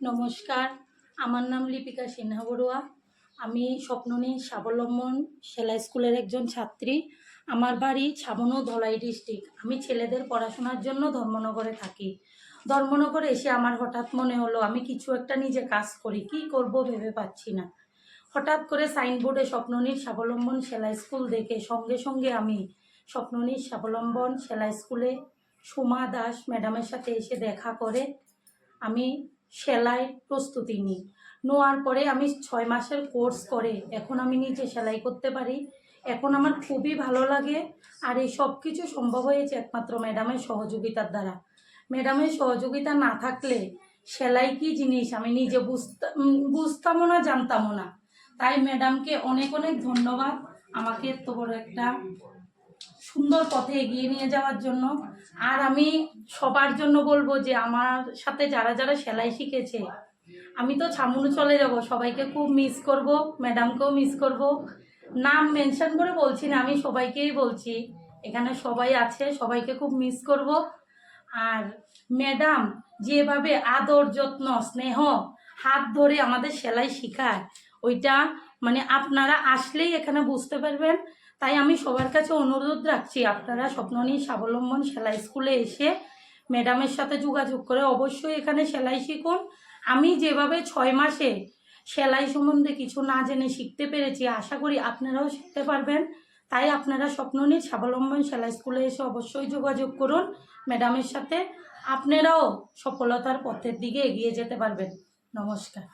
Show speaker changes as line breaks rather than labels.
নমস্কার, আমার নাম লিপিকা সিনহা বড়ুয়া। আমি স্বপ্ননী স্বাবলম্বন সেলাই স্কুলের একজন ছাত্রী। আমার বাড়ি ছাবনু ধলাই ডিস্ট্রিক্ট। আমি ছেলেদের পড়াশোনার জন্য ধর্মনগরে থাকি। ধর্মনগরে এসে আমার হঠাৎ মনে হলো আমি কিছু একটা নিজে কাজ করি, কি করব ভেবে পাচ্ছি না। হঠাৎ করে সাইনবোর্ডে স্বপ্ননীর স্বাবলম্বন সেলাই স্কুল দেখে সঙ্গে সঙ্গে আমি স্বপ্ননীর স্বাবলম্বন সেলাই স্কুলে সুমা দাস ম্যাডামের সাথে এসে দেখা করে আমি সেলাই প্রস্তুতি নিই। নেওয়ার পরে আমি 6 মাসের কোর্স করে এখন আমি নিজে সেলাই করতে পারি। এখন আমার খুবই ভালো লাগে। আর এই সব কিছু সম্ভব হয়েছে একমাত্র ম্যাডামের সহযোগিতার দ্বারা। ম্যাডামের সহযোগিতা না থাকলে সেলাই কী জিনিস আমি নিজে বুঝতামও না, জানতামও না। তাই ম্যাডামকে অনেক অনেক ধন্যবাদ আমাকে এত বড় একটা সুন্দর পথে এগিয়ে নিয়ে যাওয়ার জন্য। আর আমি সবার জন্য বলবো যে আমার সাথে যারা যারা সেলাই শিখেছে, আমি তো ছামুনু চলে যাব, সবাইকে খুব মিস করব, ম্যাডামকেও মিস করব। নাম মেনশন করে বলছি না, আমি সবাইকেই বলছি, এখানে সবাই আছে, সবাইকে খুব মিস করব। আর ম্যাডাম যেভাবে আদর যত্ন স্নেহ হাত ধরে আমাদের সেলাই শেখায়, ওইটা মানে আপনারা আসলেই এখানে বুঝতে পারবেন। তাই আমি সবার কাছে অনুরোধ রাখছি, আপনারা স্বপ্ননী স্বাবলম্বন সেলাই স্কুলে এসে ম্যাডামের সাথে যোগাযোগ করে অবশ্যই এখানে সেলাই শিখুন। আমি যেভাবে 6 মাসে সেলাই সম্বন্ধে কিছু না জেনে শিখতে পেরেছি, আশা করি আপনারাও শিখতে পারবেন। তাই আপনারা স্বপ্ননী স্বাবলম্বন সেলাই স্কুলে এসে অবশ্যই যোগাযোগ করুন ম্যাডামের সাথে। আপনারাও সফলতার পথের দিকে এগিয়ে যেতে পারবেন। নমস্কার।